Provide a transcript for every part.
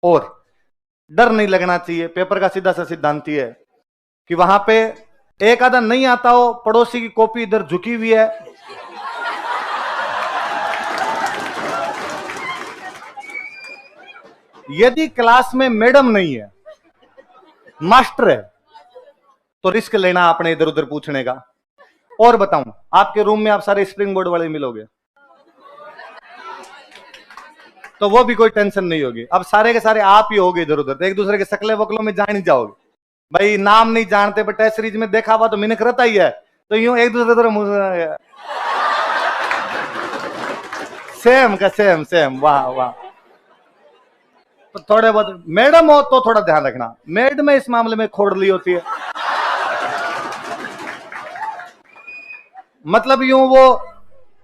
और डर नहीं लगना चाहिए। पेपर का सीधा सा सिद्धांत है कि वहां पे एक आधा नहीं आता हो, पड़ोसी की कॉपी इधर झुकी हुई है, यदि क्लास में मैडम नहीं है, मास्टर है, तो रिस्क लेना आपने इधर उधर पूछने का। और बताऊं, आपके रूम में आप सारे स्प्रिंग बोर्ड वाले मिलोगे तो वो भी कोई टेंशन नहीं होगी। अब सारे के सारे आप ही होगे इधर उधर, तो एक दूसरे के सकले वकलों में जान ही जाओगे। भाई नाम नहीं जानते बट टेस्ट सीरीज में देखा हुआ तो मिनक रहता ही है, तो यूं एक दूसरे तरह सेम का सेम सेम, वाह वाह। तो थोड़े बहुत मैडम हो तो थोड़ा ध्यान रखना, मैडम में इस मामले में खोड़ली होती है। मतलब यूं वो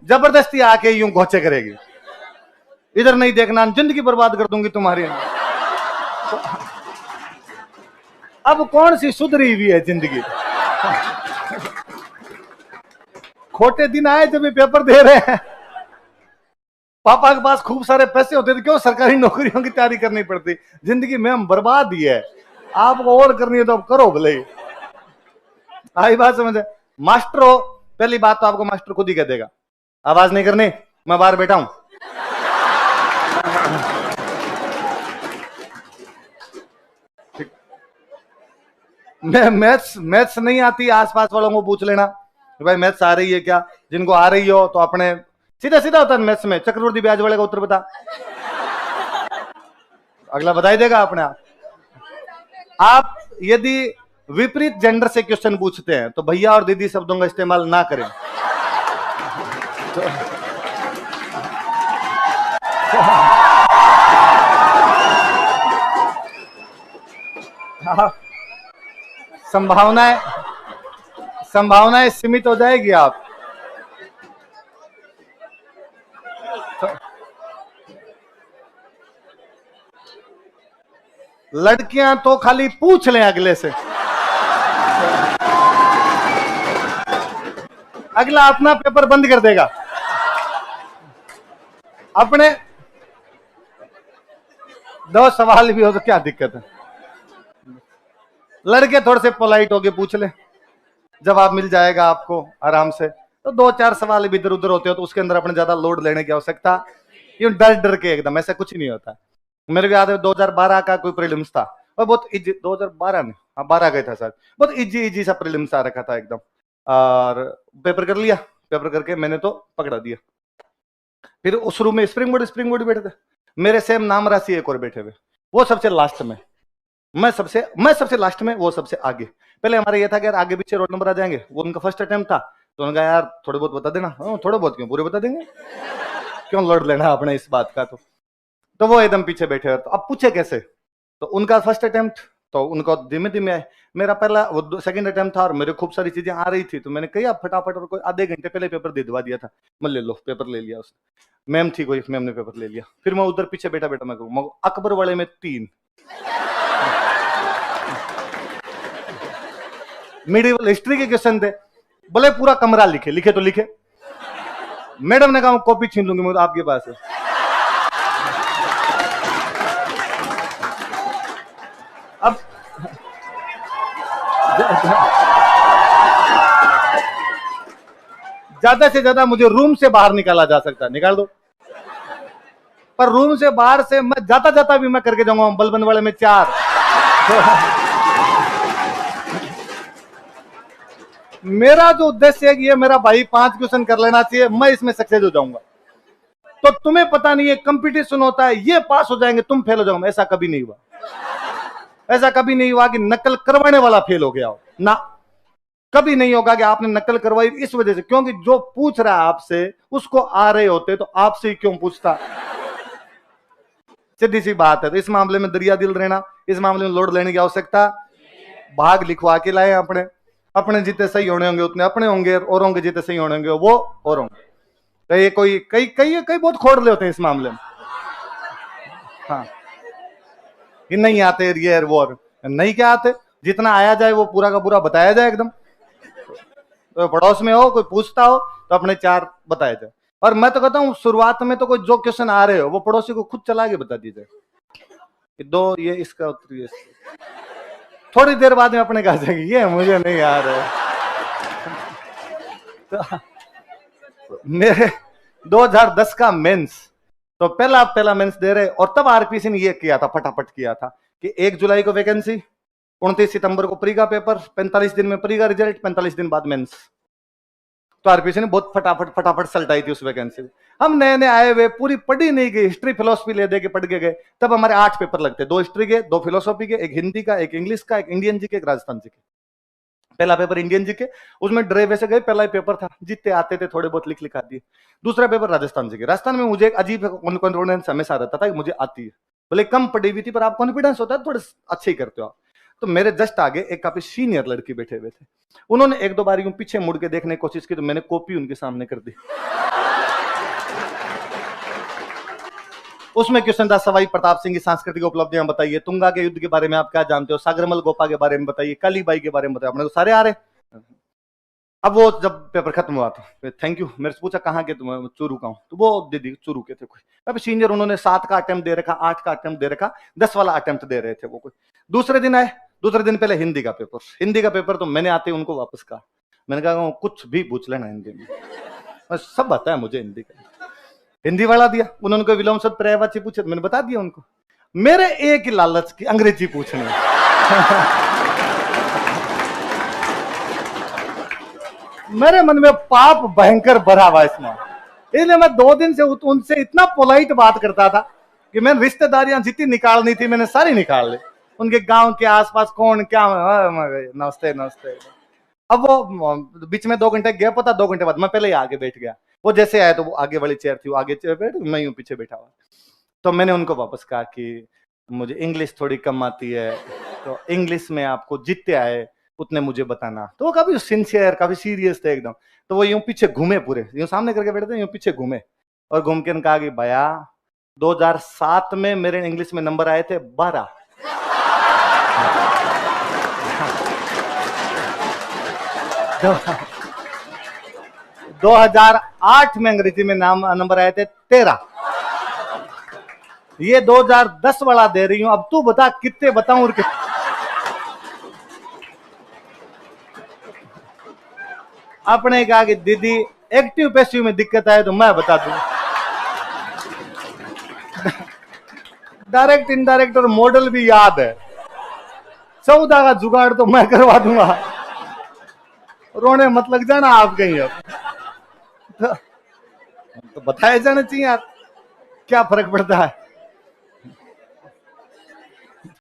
जबरदस्ती आके यूं घोचे करेगी, इधर नहीं देखना, जिंदगी बर्बाद कर दूंगी तुम्हारी। तो अब कौन सी सुधरी हुई है जिंदगी। खोटे दिन आए जब ये पेपर दे रहे हैं। पापा के पास खूब सारे पैसे होते थे, क्यों सरकारी नौकरियों की तैयारी करनी पड़ती। जिंदगी में हम बर्बाद ही है, आपको और करनी है तो आप करो भले। आई बात समझे। मास्टर हो, पहली बात तो आपको मास्टर खुद ही कह देगा, आवाज नहीं करनी, मैं बाहर बैठा हूं। मैथ्स नहीं आती, आसपास वालों को पूछ लेना भाई मैथ्स आ रही है क्या। जिनको आ रही हो तो अपने सीधा सीधा होता है मैथ्स में, चक्रवृद्धि ब्याज वाले का उत्तर बता, अगला बता ही देगा अपने आप। यदि विपरीत जेंडर से क्वेश्चन पूछते हैं तो भैया और दीदी शब्दों का इस्तेमाल ना करें। संभावनाएं सीमित हो जाएगी आप। लड़कियां तो खाली पूछ लें अगले से, अगला अपना पेपर बंद कर देगा। अपने दो सवाल भी हो तो क्या दिक्कत है। लड़के थोड़े से पोलाइट होके पूछ ले, जवाब मिल जाएगा आपको आराम से। तो दो चार सवाल भी इधर उधर होते हो तो उसके अंदर अपने ज्यादा लोड लेने की आवश्यकता, यूं डर डर के एकदम ऐसा कुछ नहीं होता। मेरे को याद है 2012 का कोई प्रीलिम्स था और बहुत इजी, 2012 में, हाँ 12 गए था सर, बहुत इजी इजी सा प्रीलिम्स आ रखा था एकदम। और पेपर कर लिया, पेपर करके मैंने तो पकड़ा दिया। फिर उस रूम में स्प्रिंग बोर्ड बैठे थे, मेरे सेम नाम राशि एक और बैठे हुए, वो सबसे लास्ट में, मैं सबसे लास्ट में, वो सबसे आगे। पहले हमारा ये था कि यार आगे पीछे रोल नंबर आ जाएंगे, वो उनका फर्स्ट अटेम्प्ट था तो उन्होंने कहा यार थोड़े बहुत बता देना। थोड़े बहुत क्यों, पूरे बता देंगे, क्यों लड़ लेना अपने इस बात का। तो वो एकदम पीछे बैठे, तो अब पूछे कैसे, तो उनका फर्स्ट अटेम्प्ट तो उनको धीमे धीमे आए, मेरा पहला वो सेकंड अटेम्प्ट था और मेरे खूब सारी चीजें आ रही थी तो मैंने कहा फटाफट, और कोई आधे घंटे पहले पेपर दे दिया था। मैं ले लो पेपर ले लिया उसने, मैम थी कोई, मैम ने पेपर ले लिया। फिर मैं उधर पीछे बैठा बैठा मैं अकबर वाले में 3 मिडिवल हिस्ट्री के क्वेश्चन थे, बोले पूरा कमरा लिखे तो लिखे। मैडम ने कहा कॉपी छीन लूंगी मैं आपके पास है। अब ज्यादा से ज्यादा मुझे रूम से बाहर निकाला जा सकता है, निकाल दो, पर रूम से बाहर से मैं जाता भी मैं करके जाऊंगा बलबन वाले में 4। मेरा जो उद्देश्य है कि ये मेरा भाई 5 क्वेश्चन कर लेना चाहिए, मैं इसमें सक्सेस हो जाऊंगा। तो तुम्हें पता नहीं है कंपटीशन होता है, ये पास हो जाएंगे तुम फेल हो जाओगे, ऐसा कभी नहीं हुआ। ऐसा कभी नहीं हुआ कि नकल करवाने वाला फेल हो गया हो ना, कभी नहीं होगा कि आपने नकल करवाई इस वजह से, क्योंकि जो पूछ रहा है आपसे उसको आ रहे होते तो आपसे ही क्यों पूछता। सीधी सी बात है। तो इस मामले में दरिया दिल रहना, इस मामले में लोड लेने की आवश्यकता, भाग लिखवा के लाए अपने जितने सही होने होंगे उतने अपने होंगे, औरों के जितने सही होने होंगे वो औरों। तो ये कोई कई बहुत खोड़ले होते हैं इस मामले में। हाँ, कि नहीं आते रियर वॉर, नहीं क्या आते, जितना आया जाए वो पूरा का पूरा बताया जाए एकदम। तो पड़ोस में हो कोई पूछता हो तो अपने 4 बताया जाए। और मैं तो कहता हूँ शुरुआत में तो कोई जो क्वेश्चन आ रहे हो वो पड़ोसी को खुद चला के बता दीजिए, कि 2 ये इसका उत्तर ये इसका। थोड़ी देर बाद में अपने कहा जाएगी ये मुझे नहीं याद है। तो मेरे 2010 का मेंस, तो पहला मेंस दे रहे, और तब आरपीसी ने ये किया था, फटाफट किया था कि 1 जुलाई को वैकेंसी, 29 सितंबर को प्री का पेपर, 45 दिन में प्री का रिजल्ट, 45 दिन बाद मेंस। तो आरपीसी ने बहुत फटाफट सल्टाई थी उस वैकेंसी। हम नए नए आए हुए, पूरी पढ़ी नहीं गई, हिस्ट्री फिलोसफी ले दे के पढ़ के गए। तब हमारे 8 पेपर लगते, 2 हिस्ट्री के, 2 फिलोसफी के, 1 हिंदी का, 1 इंग्लिश का, 1 इंडियन जी के, 1 राजस्थान जी के। पहला पेपर इंडियन जी के, उसमें ड्रे वैसे गए, पहला ही पेपर था, जितने आते थे थोड़े बहुत लिख लिखा दिए। दूसरा पेपर राजस्थान जी के। राजस्थान में मुझे एक अजीब कॉन्फिडेंस हमेशा रहता था कि मुझे आती है, भले कम पढ़ी हुई थी, पर आप कॉन्फिडेंस होता है थोड़े अच्छे ही करते हो आप। तो मेरे जस्ट आगे एक काफी सीनियर लड़की बैठे हुए थे, उन्होंने 1-2 बार यूं पीछे मुड़ के देखने की कोशिश की, तो मैंने कॉपी उनके सामने कर दी। उसमें क्वेश्चन था, सवाई प्रताप सिंह की सांस्कृतिक उपलब्धियां बताइए, तुंगा के युद्ध के बारे में आप क्या जानते हो, सागरमल गोपा के बारे में बताइए, कालीबाई के बारे में बताइए। अपने तो सारे आ रहे। अब वो जब पेपर खत्म हुआ तो थैंक यू, मेरे से पूछा कहाँ के तुम, चूरू का हूं, तो वो दीदी चूरू के थे कोई। अब सीनियर, उन्होंने 7 का अटेम्प्ट दे रखा, 8 का अटेम्प्ट दे रखा, 10 वाला अटेम्प्ट दे रहे थे वो कोई। दूसरे दिन आए, दूसरे दिन पहले हिंदी का पेपर। हिंदी का पेपर तो मैंने आते उनको वापस कहा, मैंने कहा कुछ भी पूछ लेना हिंदी में, सब आता है मुझे हिंदी का। हिंदी वाला दिया, उन्होंने कोई विलोम शब्द पर्यायवाची पूछे, मैंने बता दिया उनको। मेरे एक ही लालच की, अंग्रेजी पूछने। मेरे मन में पाप भयंकर भरा हुआ इसमें, इसलिए मैं 2 दिन से उनसे इतना पोलाइट बात करता था कि मैंने रिश्तेदारियां जितनी निकालनी थी मैंने सारी निकाल ली। उनके गांव के आसपास कौन क्या, नमस्ते नमस्ते। अब वो बीच में 2 घंटे गया, पता 2 घंटे बाद मैं पहले ही आगे बैठ गया। वो जैसे आए तो वो आगे वाली चेयर थी, वो आगे चेयर बैठ, मैं यूं पीछे बैठा हुआ। तो मैंने उनको वापस कहा कि मुझे इंग्लिश थोड़ी कम आती है, तो इंग्लिश में आपको जितने आए उतने मुझे बताना। तो वो काफी सिंसियर, काफी सीरियस थे एकदम। तो वो यूं पीछे घूमे, पूरे यूं सामने करके बैठे थे, यूं पीछे घूमे और घूम के कहा कि भैया 2007 में मेरे इंग्लिश में नंबर आए थे 12। 2008 में अंग्रेजी में नंबर आए थे 13। ये 2010 वाला दे रही हूं, अब तू बता कितने बताऊं और कितने। आपने कहा कि दीदी एक्टिव पैसिव में दिक्कत आए तो मैं बता दूं। डायरेक्ट इनडायरेक्ट और मॉडल भी याद है, 14 का जुगाड़ तो मैं करवा दूंगा, रोने मत लग जाना आप कहीं। अब तो बताया जाना चाहिए यार, क्या फर्क पड़ता है।